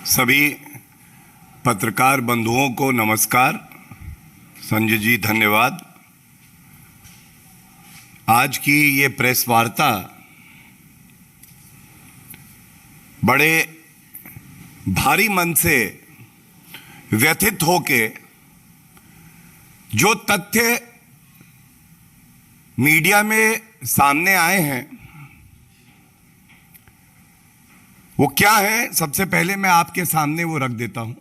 सभी पत्रकार बंधुओं को नमस्कार। संजय जी धन्यवाद। आज की ये प्रेस वार्ता बड़े भारी मन से व्यथित होके जो तथ्य मीडिया में सामने आए हैं वो क्या है, सबसे पहले मैं आपके सामने वो रख देता हूं।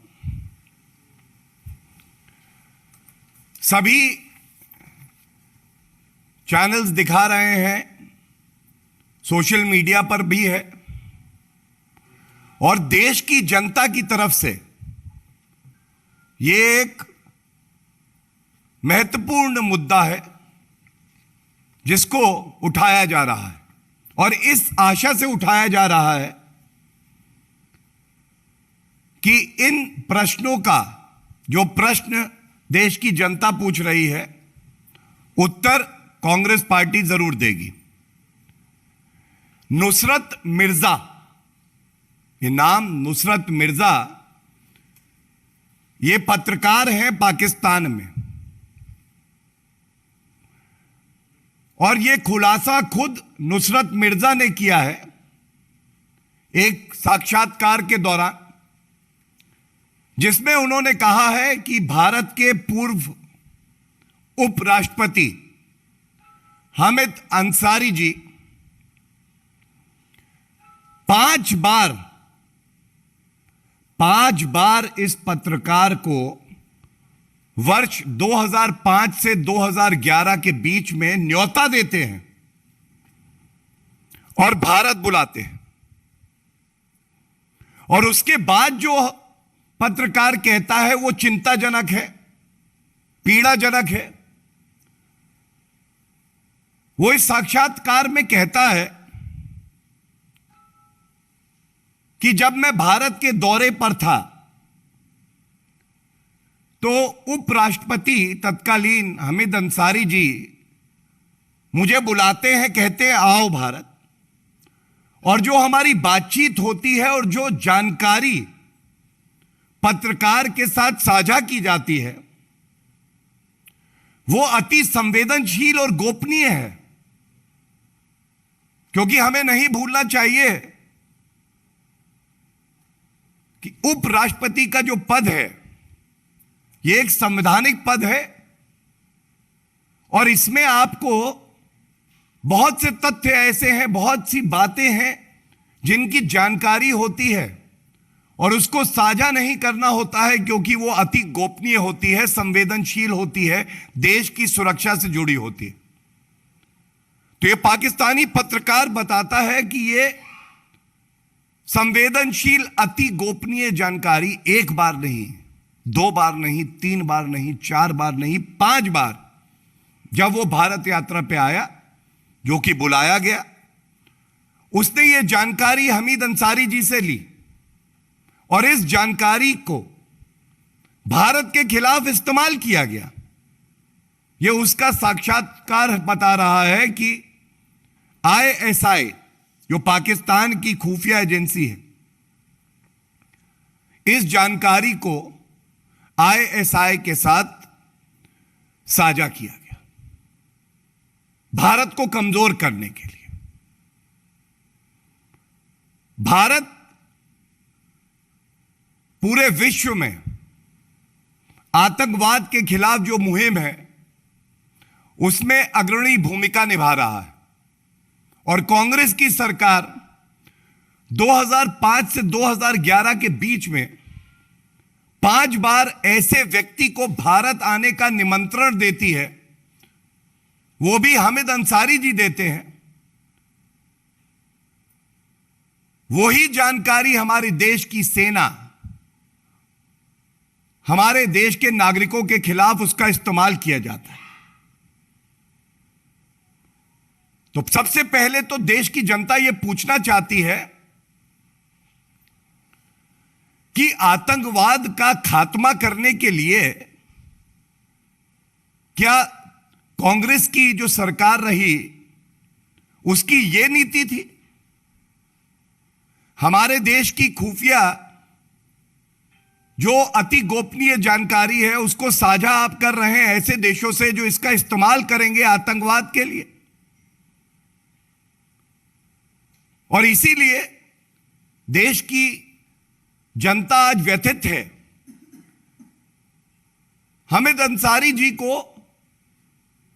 सभी चैनल्स दिखा रहे हैं, सोशल मीडिया पर भी है, और देश की जनता की तरफ से ये एक महत्वपूर्ण मुद्दा है जिसको उठाया जा रहा है, और इस आशा से उठाया जा रहा है कि इन प्रश्नों का, जो प्रश्न देश की जनता पूछ रही है, उत्तर कांग्रेस पार्टी जरूर देगी। नुसरत मिर्जा, ये नाम नुसरत मिर्जा, ये पत्रकार हैं पाकिस्तान में, और ये खुलासा खुद नुसरत मिर्जा ने किया है एक साक्षात्कार के दौरान, जिसमें उन्होंने कहा है कि भारत के पूर्व उपराष्ट्रपति हामिद अंसारी जी 5 बार इस पत्रकार को वर्ष 2005 से 2011 के बीच में न्योता देते हैं और भारत बुलाते हैं, और उसके बाद जो पत्रकार कहता है वो चिंताजनक है, पीड़ाजनक है। वो इस साक्षात्कार में कहता है कि जब मैं भारत के दौरे पर था तो उपराष्ट्रपति तत्कालीन हामिद अंसारी जी मुझे बुलाते हैं, कहते हैं आओ भारत, और जो हमारी बातचीत होती है और जो जानकारी पत्रकार के साथ साझा की जाती है वो अति संवेदनशील और गोपनीय है, क्योंकि हमें नहीं भूलना चाहिए कि उपराष्ट्रपति का जो पद है ये एक संवैधानिक पद है, और इसमें आपको बहुत से तथ्य ऐसे हैं, बहुत सी बातें हैं जिनकी जानकारी होती है और उसको साझा नहीं करना होता है, क्योंकि वो अति गोपनीय होती है, संवेदनशील होती है, देश की सुरक्षा से जुड़ी होती है। तो ये पाकिस्तानी पत्रकार बताता है कि ये संवेदनशील अति गोपनीय जानकारी 1 बार नहीं, 2 बार नहीं, 3 बार नहीं, 4 बार नहीं, 5 बार जब वो भारत यात्रा पे आया, जो कि बुलाया गया, उसने ये जानकारी हामिद अंसारी जी से ली, और इस जानकारी को भारत के खिलाफ इस्तेमाल किया गया। यह उसका साक्षात्कार बता रहा है कि ISI, जो पाकिस्तान की खुफिया एजेंसी है, इस जानकारी को ISI के साथ साझा किया गया भारत को कमजोर करने के लिए। भारत पूरे विश्व में आतंकवाद के खिलाफ जो मुहिम है उसमें अग्रणी भूमिका निभा रहा है, और कांग्रेस की सरकार 2005 से 2011 के बीच में 5 बार ऐसे व्यक्ति को भारत आने का निमंत्रण देती है, वो भी हामिद अंसारी जी देते हैं। वही जानकारी हमारे देश की सेना, हमारे देश के नागरिकों के खिलाफ उसका इस्तेमाल किया जाता है। तो सबसे पहले तो देश की जनता यह पूछना चाहती है कि आतंकवाद का खात्मा करने के लिए क्या कांग्रेस की जो सरकार रही उसकी यह नीति थी? हमारे देश की खुफिया जो अति गोपनीय जानकारी है उसको साझा आप कर रहे हैं ऐसे देशों से जो इसका इस्तेमाल करेंगे आतंकवाद के लिए। और इसीलिए देश की जनता आज व्यथित है। हामिद अंसारी जी को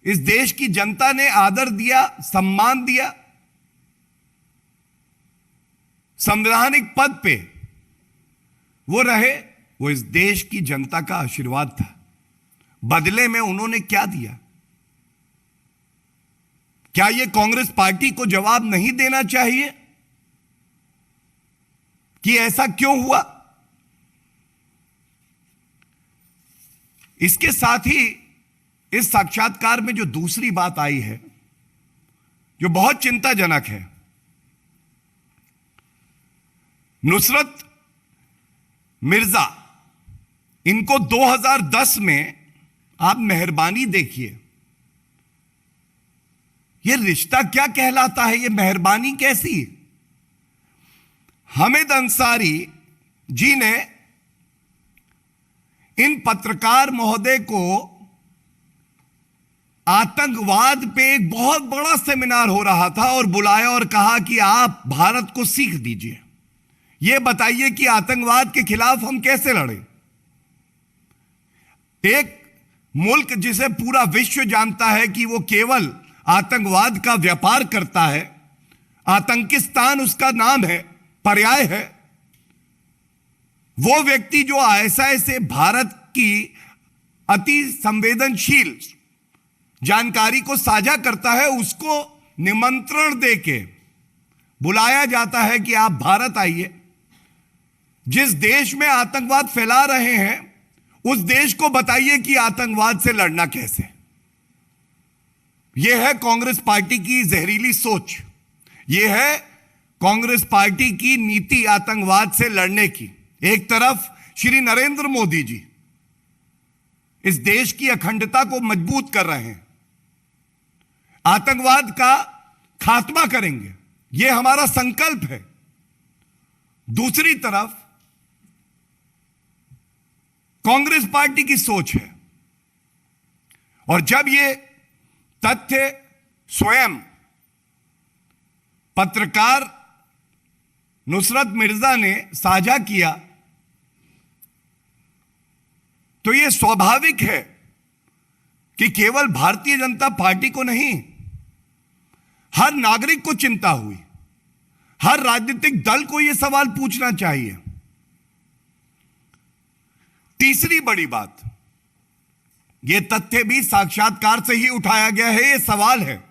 इस देश की जनता ने आदर दिया, सम्मान दिया, संवैधानिक पद पे वो रहे, वो इस देश की जनता का आशीर्वाद था। बदले में उन्होंने क्या दिया? क्या यह कांग्रेस पार्टी को जवाब नहीं देना चाहिए कि ऐसा क्यों हुआ? इसके साथ ही इस साक्षात्कार में जो दूसरी बात आई है जो बहुत चिंताजनक है, नुसरत मिर्जा, इनको 2010 में आप मेहरबानी देखिए, यह रिश्ता क्या कहलाता है? यह मेहरबानी कैसी? हामिद अंसारी जी ने इन पत्रकार महोदय को आतंकवाद पे एक बहुत बड़ा सेमिनार हो रहा था और बुलाया और कहा कि आप भारत को सीख दीजिए, यह बताइए कि आतंकवाद के खिलाफ हम कैसे लड़ें। एक मुल्क जिसे पूरा विश्व जानता है कि वो केवल आतंकवाद का व्यापार करता है, आतंकिस्तान उसका नाम है, पर्याय है, वो व्यक्ति जो आईएसआई से भारत की अति संवेदनशील जानकारी को साझा करता है, उसको निमंत्रण देके बुलाया जाता है कि आप भारत आइए। जिस देश में आतंकवाद फैला रहे हैं उस देश को बताइए कि आतंकवाद से लड़ना कैसे। यह है कांग्रेस पार्टी की जहरीली सोच, यह है कांग्रेस पार्टी की नीति आतंकवाद से लड़ने की। एक तरफ श्री नरेंद्र मोदी जी इस देश की अखंडता को मजबूत कर रहे हैं, आतंकवाद का खात्मा करेंगे, यह हमारा संकल्प है। दूसरी तरफ कांग्रेस पार्टी की सोच है। और जब यह तथ्य स्वयं पत्रकार नुसरत मिर्जा ने साझा किया तो यह स्वाभाविक है कि केवल भारतीय जनता पार्टी को नहीं, हर नागरिक को चिंता हुई, हर राजनीतिक दल को यह सवाल पूछना चाहिए। तीसरी बड़ी बात, यह तथ्य भी साक्षात्कार से ही उठाया गया है, यह सवाल है,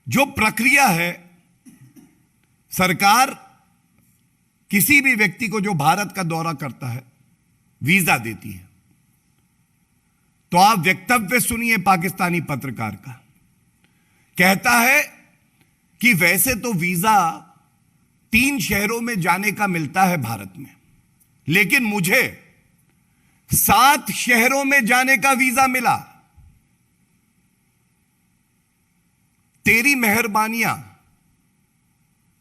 जो प्रक्रिया है, सरकार किसी भी व्यक्ति को जो भारत का दौरा करता है वीजा देती है। तो आप वक्तव्य सुनिए पाकिस्तानी पत्रकार का, कहता है कि वैसे तो वीजा 3 शहरों में जाने का मिलता है भारत में, लेकिन मुझे 7 शहरों में जाने का वीजा मिला। तेरी मेहरबानियां,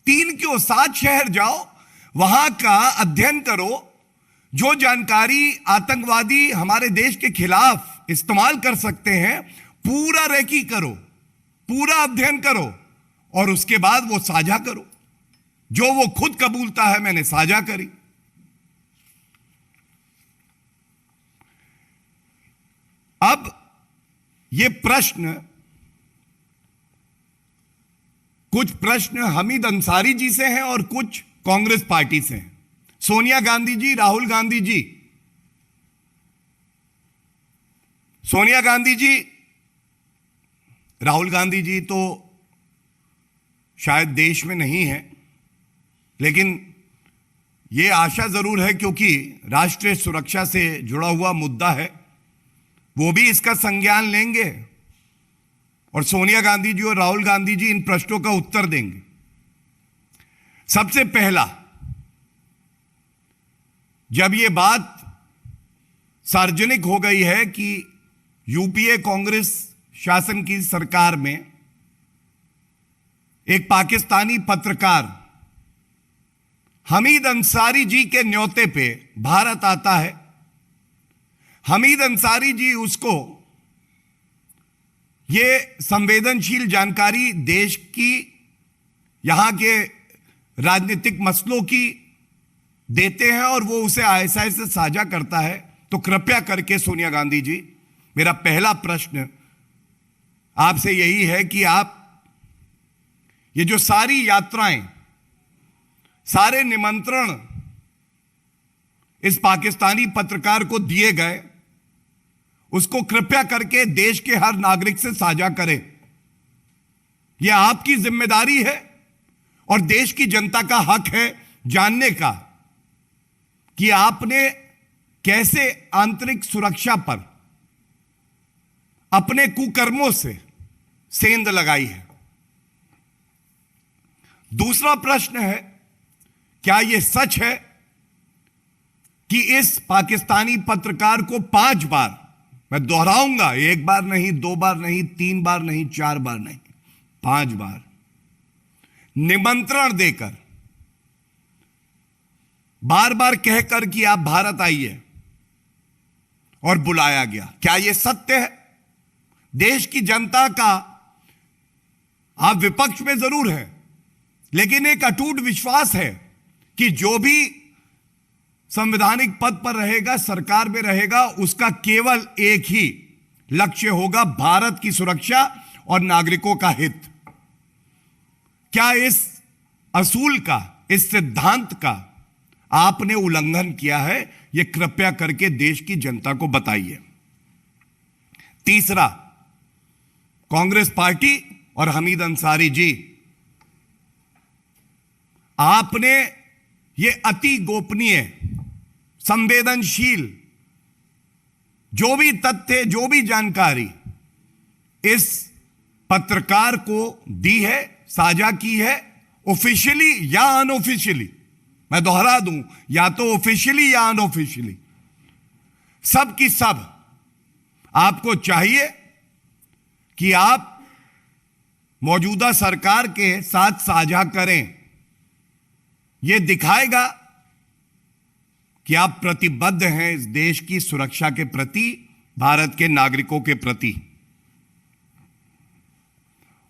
3 क्यों, 7 शहर जाओ, वहां का अध्ययन करो, जो जानकारी आतंकवादी हमारे देश के खिलाफ इस्तेमाल कर सकते हैं, पूरा रेकी करो, पूरा अध्ययन करो और उसके बाद वो साझा करो। जो वो खुद कबूलता है मैंने साझा करी। अब ये प्रश्न, कुछ प्रश्न हामिद अंसारी जी से हैं और कुछ कांग्रेस पार्टी से हैं। सोनिया गांधी जी, राहुल गांधी जी, सोनिया गांधी जी, राहुल गांधी जी तो शायद देश में नहीं है, लेकिन यह आशा जरूर है क्योंकि राष्ट्रीय सुरक्षा से जुड़ा हुआ मुद्दा है, वो भी इसका संज्ञान लेंगे और सोनिया गांधी जी और राहुल गांधी जी इन प्रश्नों का उत्तर देंगे। सबसे पहला, जब यह बात सार्वजनिक हो गई है कि यूपीए कांग्रेस शासन की सरकार में एक पाकिस्तानी पत्रकार हमीद अंसारी जी के न्योते पे भारत आता है। हमीद अंसारी जी उसको ये संवेदनशील जानकारी देश की, यहां के राजनीतिक मसलों की देते हैं और वो उसे आईएसआई से साझा करता है। तो कृपया करके सोनिया गांधी जी, मेरा पहला प्रश्न आपसे यही है कि आप ये जो सारी यात्राएं, सारे निमंत्रण इस पाकिस्तानी पत्रकार को दिए गए, उसको कृपया करके देश के हर नागरिक से साझा करें। यह आपकी जिम्मेदारी है और देश की जनता का हक है जानने का कि आपने कैसे आंतरिक सुरक्षा पर अपने कुकर्मों से सेंध लगाई है। दूसरा प्रश्न है, क्या यह सच है कि इस पाकिस्तानी पत्रकार को 5 बार, मैं दोहराऊंगा, 1 बार नहीं, 2 बार नहीं, 3 बार नहीं, 4 बार नहीं, 5 बार निमंत्रण देकर, बार बार कहकर कि आप भारत आइए और बुलाया गया? क्या यह सत्य है? देश की जनता का आप विपक्ष में जरूर है, लेकिन एक अटूट विश्वास है कि जो भी संवैधानिक पद पर रहेगा, सरकार में रहेगा, उसका केवल एक ही लक्ष्य होगा, भारत की सुरक्षा और नागरिकों का हित। क्या इस असूल का, इस सिद्धांत का आपने उल्लंघन किया है? यह कृपया करके देश की जनता को बताइए। तीसरा, कांग्रेस पार्टी और हमीद अंसारी जी, आपने ये अति गोपनीय, संवेदनशील जो भी तथ्य, जो भी जानकारी इस पत्रकार को दी है, साझा की है, ऑफिशियली या अनऑफिशियली, मैं दोहरा दूं, या तो ऑफिशियली या अनऑफिशियली, सब की सब आपको चाहिए कि आप मौजूदा सरकार के साथ साझा करें। यह दिखाएगा कि आप प्रतिबद्ध हैं इस देश की सुरक्षा के प्रति, भारत के नागरिकों के प्रति।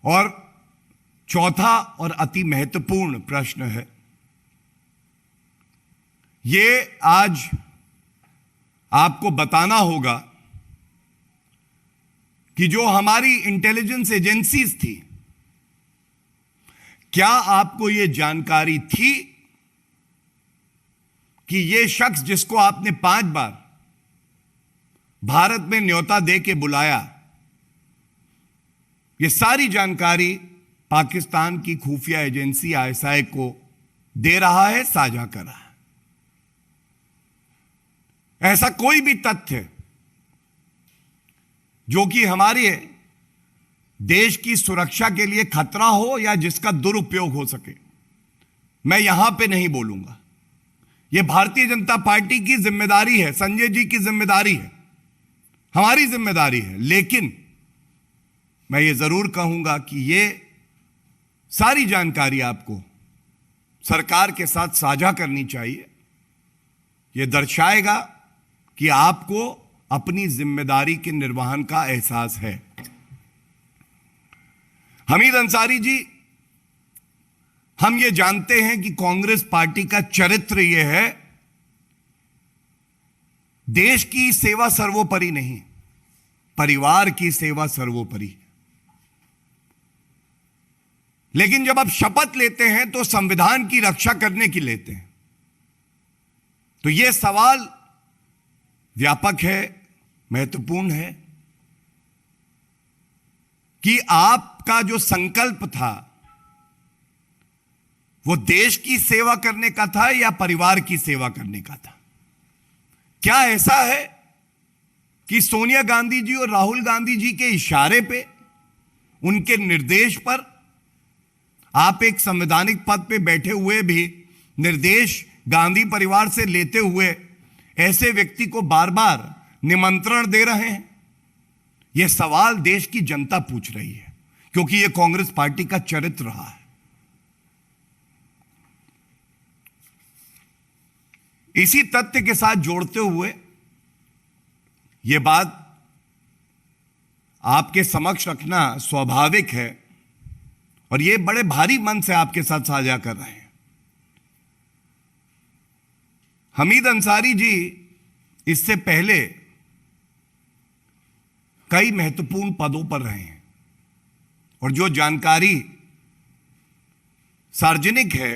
और चौथा और अति महत्वपूर्ण प्रश्न है, यह आज आपको बताना होगा कि जो हमारी इंटेलिजेंस एजेंसीज थी, क्या आपको यह जानकारी थी कि यह शख्स जिसको आपने 5 बार भारत में न्योता दे के बुलाया, यह सारी जानकारी पाकिस्तान की खुफिया एजेंसी आईएसआई को दे रहा है, साझा कर रहा है? ऐसा कोई भी तथ्य जो कि हमारे देश की सुरक्षा के लिए खतरा हो या जिसका दुरुपयोग हो सके, मैं यहां पे नहीं बोलूंगा। यह भारतीय जनता पार्टी की जिम्मेदारी है, संजय जी की जिम्मेदारी है, हमारी जिम्मेदारी है। लेकिन मैं ये जरूर कहूंगा कि यह सारी जानकारी आपको सरकार के साथ साझा करनी चाहिए। यह दर्शाएगा कि आपको अपनी जिम्मेदारी के निर्वहन का एहसास है। हमीद अंसारी जी, हम ये जानते हैं कि कांग्रेस पार्टी का चरित्र यह है, देश की सेवा सर्वोपरि नहीं, परिवार की सेवा सर्वोपरि। लेकिन जब आप शपथ लेते हैं तो संविधान की रक्षा करने की लेते हैं। तो यह सवाल व्यापक है, महत्वपूर्ण है कि आपका जो संकल्प था वो देश की सेवा करने का था या परिवार की सेवा करने का था? क्या ऐसा है कि सोनिया गांधी जी और राहुल गांधी जी के इशारे पे, उनके निर्देश पर आप एक संवैधानिक पद पे बैठे हुए भी निर्देश गांधी परिवार से लेते हुए ऐसे व्यक्ति को बार बार निमंत्रण दे रहे हैं? यह सवाल देश की जनता पूछ रही है, क्योंकि यह कांग्रेस पार्टी का चरित्र रहा है। इसी तथ्य के साथ जोड़ते हुए यह बात आपके समक्ष रखना स्वाभाविक है और यह बड़े भारी मन से आपके साथ साझा कर रहे हैं। हमीद अंसारी जी इससे पहले कई महत्वपूर्ण पदों पर रहे हैं और जो जानकारी सार्वजनिक है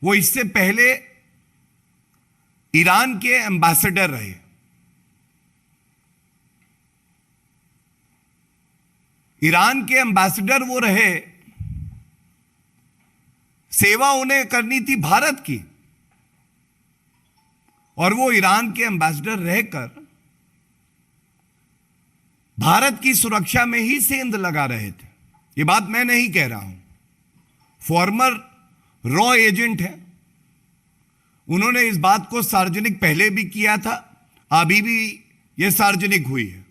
वो इससे पहले ईरान के एम्बेसडर रहे। ईरान के एम्बेसडर वो रहे, सेवा उन्हें करनी थी भारत की, और वो ईरान के एम्बेसडर रहकर भारत की सुरक्षा में ही सेंध लगा रहे थे। ये बात मैं नहीं कह रहा हूं, फॉर्मर रॉ एजेंट है, उन्होंने इस बात को सार्वजनिक पहले भी किया था, अभी भी यह सार्वजनिक हुई है।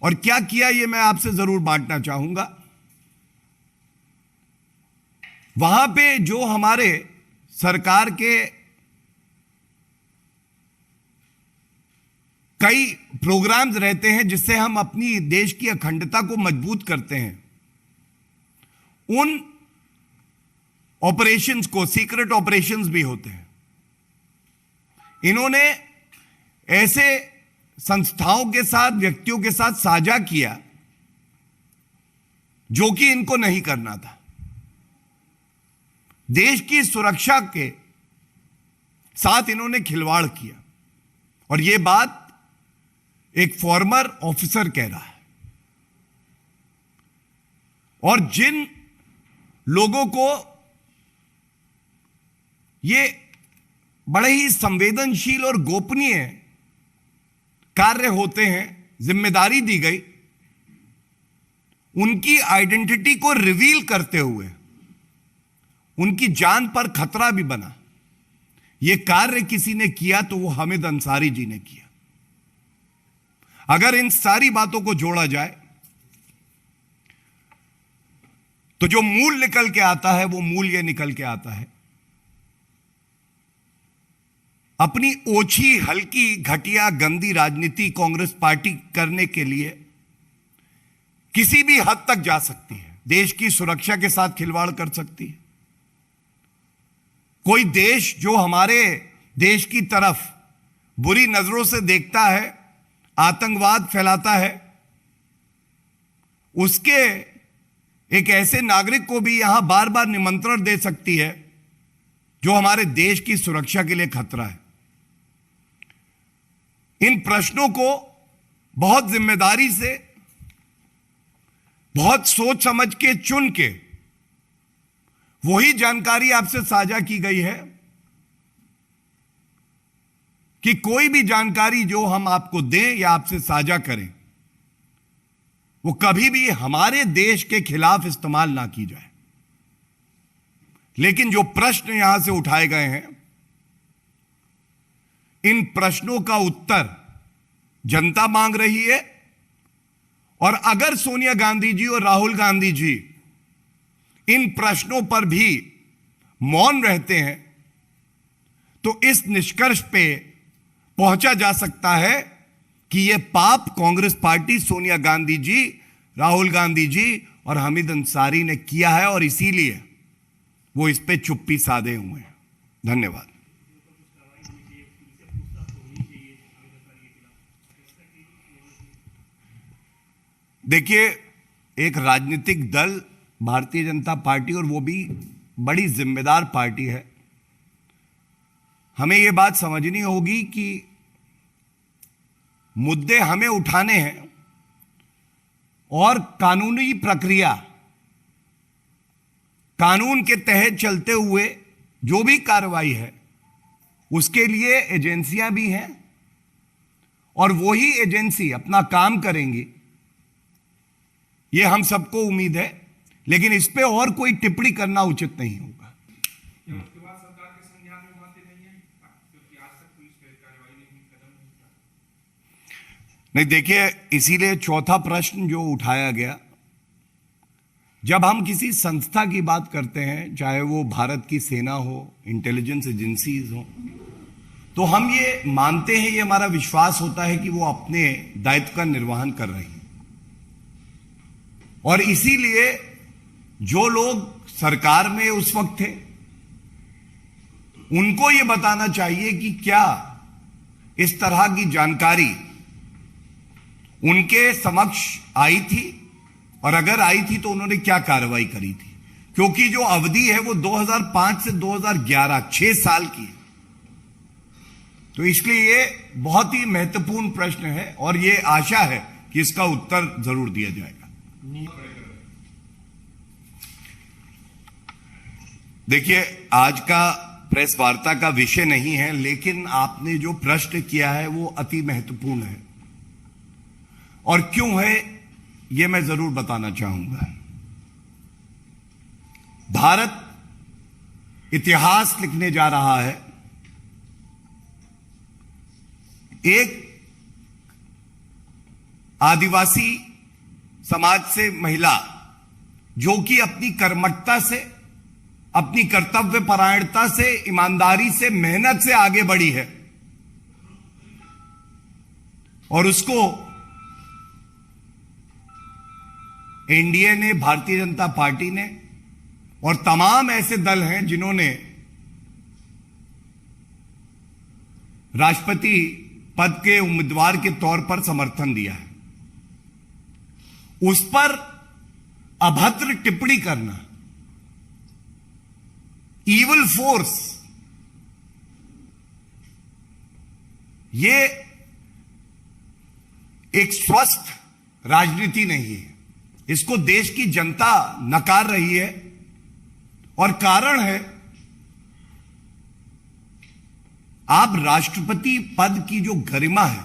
और क्या किया ये मैं आपसे जरूर बांटना चाहूंगा। वहां पे जो हमारे सरकार के कई प्रोग्राम्स रहते हैं जिससे हम अपनी देश की अखंडता को मजबूत करते हैं, उन ऑपरेशंस को सीक्रेट ऑपरेशंस भी होते हैं। इन्होंने ऐसे संस्थाओं के साथ, व्यक्तियों के साथ साझा किया जो कि इनको नहीं करना था। देश की सुरक्षा के साथ इन्होंने खिलवाड़ किया और यह बात एक फॉर्मर ऑफिसर कह रहा है। और जिन लोगों को ये बड़े ही संवेदनशील और गोपनीय कार्य होते हैं, जिम्मेदारी दी गई, उनकी आइडेंटिटी को रिवील करते हुए उनकी जान पर खतरा भी बना। यह कार्य किसी ने किया तो वो हामिद अंसारी जी ने किया। अगर इन सारी बातों को जोड़ा जाए तो जो मूल निकल के आता है वो मूल यह निकल के आता है, अपनी ओछी, हल्की, घटिया, गंदी राजनीति कांग्रेस पार्टी करने के लिए किसी भी हद तक जा सकती है। देश की सुरक्षा के साथ खिलवाड़ कर सकती है। कोई देश जो हमारे देश की तरफ बुरी नजरों से देखता है, आतंकवाद फैलाता है, उसके एक ऐसे नागरिक को भी यहां बार बार निमंत्रण दे सकती है जो हमारे देश की सुरक्षा के लिए खतरा है। इन प्रश्नों को बहुत जिम्मेदारी से, बहुत सोच समझ के चुन के वही जानकारी आपसे साझा की गई है कि कोई भी जानकारी जो हम आपको दें या आपसे साझा करें वो कभी भी हमारे देश के खिलाफ इस्तेमाल ना की जाए। लेकिन जो प्रश्न यहां से उठाए गए हैं, इन प्रश्नों का उत्तर जनता मांग रही है। और अगर सोनिया गांधी जी और राहुल गांधी जी इन प्रश्नों पर भी मौन रहते हैं तो इस निष्कर्ष पे पहुंचा जा सकता है कि यह पाप कांग्रेस पार्टी, सोनिया गांधी जी, राहुल गांधी जी और हामिद अंसारी ने किया है और इसीलिए वो इस पे चुप्पी साधे हुए हैं। धन्यवाद। देखिए, एक राजनीतिक दल भारतीय जनता पार्टी, और वो भी बड़ी जिम्मेदार पार्टी है, हमें यह बात समझनी होगी कि मुद्दे हमें उठाने हैं और कानूनी प्रक्रिया, कानून के तहत चलते हुए जो भी कार्रवाई है उसके लिए एजेंसियां भी हैं और वही एजेंसी अपना काम करेंगी, ये हम सबको उम्मीद है। लेकिन इस पे और कोई टिप्पणी करना उचित नहीं होगा। नहीं, देखिए, इसीलिए चौथा प्रश्न जो उठाया गया, जब हम किसी संस्था की बात करते हैं, चाहे वो भारत की सेना हो, इंटेलिजेंस एजेंसीज हो, तो हम ये मानते हैं, ये हमारा विश्वास होता है कि वो अपने दायित्व का निर्वहन कर रही हैं। और इसीलिए जो लोग सरकार में उस वक्त थे, उनको ये बताना चाहिए कि क्या इस तरह की जानकारी उनके समक्ष आई थी, और अगर आई थी तो उन्होंने क्या कार्रवाई करी थी। क्योंकि जो अवधि है वो 2005 से 2011 6 साल की है। तो इसलिए ये बहुत ही महत्वपूर्ण प्रश्न है और ये आशा है कि इसका उत्तर जरूर दिया जाएगा। देखिए, आज का प्रेस वार्ता का विषय नहीं है, लेकिन आपने जो प्रश्न किया है वो अति महत्वपूर्ण है। और क्यों है ये मैं जरूर बताना चाहूंगा। भारत इतिहास लिखने जा रहा है। एक आदिवासी समाज से महिला जो कि अपनी कर्मठता से, अपनी कर्तव्य परायणता से, ईमानदारी से, मेहनत से आगे बढ़ी है, और उसको एनडीए ने, भारतीय जनता पार्टी ने और तमाम ऐसे दल हैं जिन्होंने राष्ट्रपति पद के उम्मीदवार के तौर पर समर्थन दिया है, उस पर अभद्र टिप्पणी करना, ईविल फोर्स, ये एक स्वस्थ राजनीति नहीं है। इसको देश की जनता नकार रही है, और कारण है आप राष्ट्रपति पद की जो गरिमा है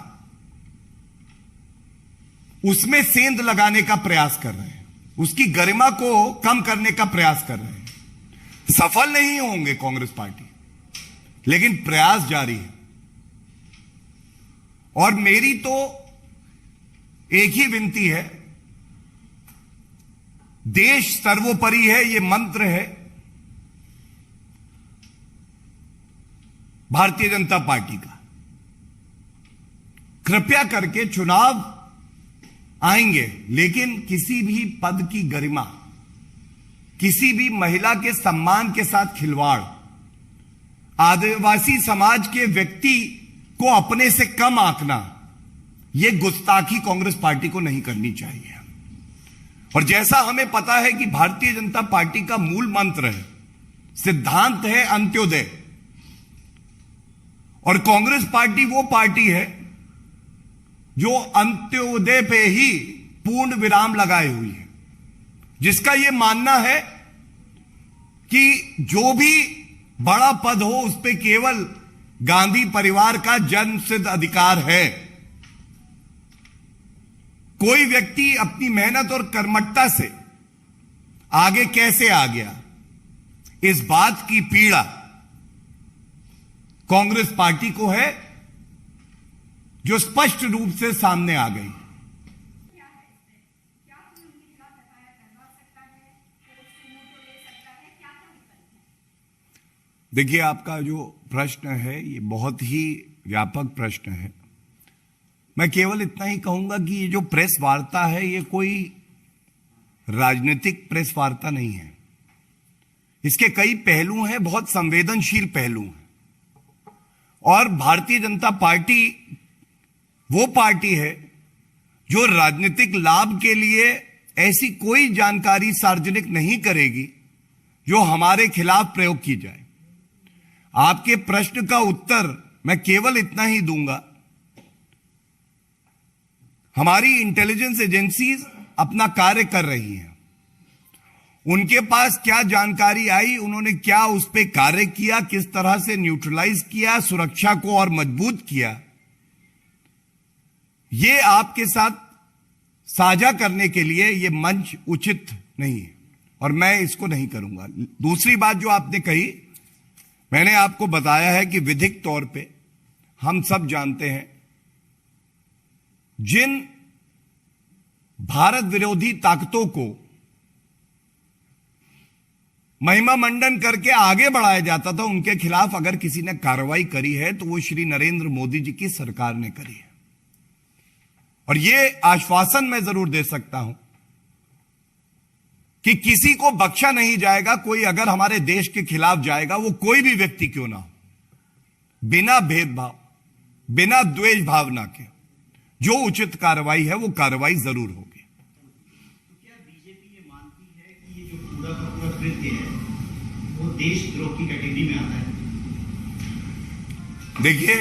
उसमें सेंध लगाने का प्रयास कर रहे हैं, उसकी गरिमा को कम करने का प्रयास कर रहे हैं। सफल नहीं होंगे कांग्रेस पार्टी, लेकिन प्रयास जारी है। और मेरी तो एक ही विनती है, देश सर्वोपरि है, ये मंत्र है भारतीय जनता पार्टी का। कृपया करके चुनाव आएंगे, लेकिन किसी भी पद की गरिमा, किसी भी महिला के सम्मान के साथ खिलवाड़, आदिवासी समाज के व्यक्ति को अपने से कम आंकना, यह गुस्ताखी कांग्रेस पार्टी को नहीं करनी चाहिए। और जैसा हमें पता है कि भारतीय जनता पार्टी का मूल मंत्र है, सिद्धांत है अंत्योदय, और कांग्रेस पार्टी वो पार्टी है जो अंत्योदय पे ही पूर्ण विराम लगाए हुई है, जिसका यह मानना है कि जो भी बड़ा पद हो उस पे केवल गांधी परिवार का जन्मसिद्ध अधिकार है। कोई व्यक्ति अपनी मेहनत और कर्मठता से आगे कैसे आ गया, इस बात की पीड़ा कांग्रेस पार्टी को है, जो स्पष्ट रूप से सामने आ गई। देखिए, आपका जो प्रश्न है ये बहुत ही व्यापक प्रश्न है। मैं केवल इतना ही कहूंगा कि ये जो प्रेस वार्ता है ये कोई राजनीतिक प्रेस वार्ता नहीं है। इसके कई पहलू हैं, बहुत संवेदनशील पहलू हैं। और भारतीय जनता पार्टी वो पार्टी है जो राजनीतिक लाभ के लिए ऐसी कोई जानकारी सार्वजनिक नहीं करेगी जो हमारे खिलाफ प्रयोग की जाए। आपके प्रश्न का उत्तर मैं केवल इतना ही दूंगा, हमारी इंटेलिजेंस एजेंसीज अपना कार्य कर रही हैं। उनके पास क्या जानकारी आई, उन्होंने क्या उस पर कार्य किया, किस तरह से न्यूट्रलाइज किया, सुरक्षा को और मजबूत किया, ये आपके साथ साझा करने के लिए ये मंच उचित नहीं है और मैं इसको नहीं करूंगा। दूसरी बात जो आपने कही, मैंने आपको बताया है कि विधिक तौर पे हम सब जानते हैं जिन भारत विरोधी ताकतों को महिमा मंडन करके आगे बढ़ाया जाता था। उनके खिलाफ अगर किसी ने कार्रवाई करी है तो वो श्री नरेंद्र मोदी जी की सरकार ने करी है। और ये आश्वासन मैं जरूर दे सकता हूं कि किसी को बख्शा नहीं जाएगा। कोई अगर हमारे देश के खिलाफ जाएगा, वो कोई भी व्यक्ति क्यों ना हो, बिना भेदभाव, बिना द्वेष भावना के जो उचित कार्रवाई है वो कार्रवाई जरूर होगी। तो क्या बीजेपी ये मानती है कि ये जो पूरा का पूरा कृत्य है वो देशद्रोह की कैटेगरी में आता है? देखिए,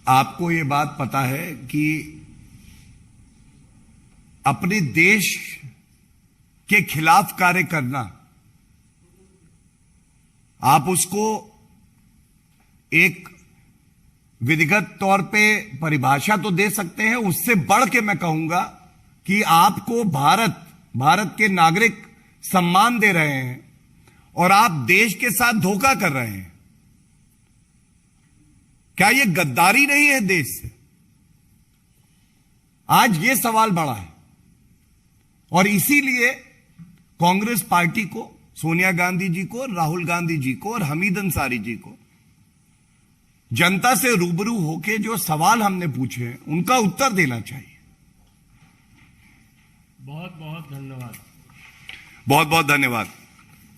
आपको ये बात पता है कि अपने देश के खिलाफ कार्य करना, आप उसको एक विधिगत तौर पे परिभाषा तो दे सकते हैं, उससे बढ़ के मैं कहूंगा कि आपको भारत के नागरिक सम्मान दे रहे हैं और आप देश के साथ धोखा कर रहे हैं। क्या यह गद्दारी नहीं है देश से? आज यह सवाल बड़ा है और इसीलिए कांग्रेस पार्टी को, सोनिया गांधी जी को, राहुल गांधी जी को और हमीद अंसारी जी को जनता से रूबरू होके जो सवाल हमने पूछे हैं उनका उत्तर देना चाहिए। बहुत बहुत धन्यवाद। बहुत बहुत धन्यवाद।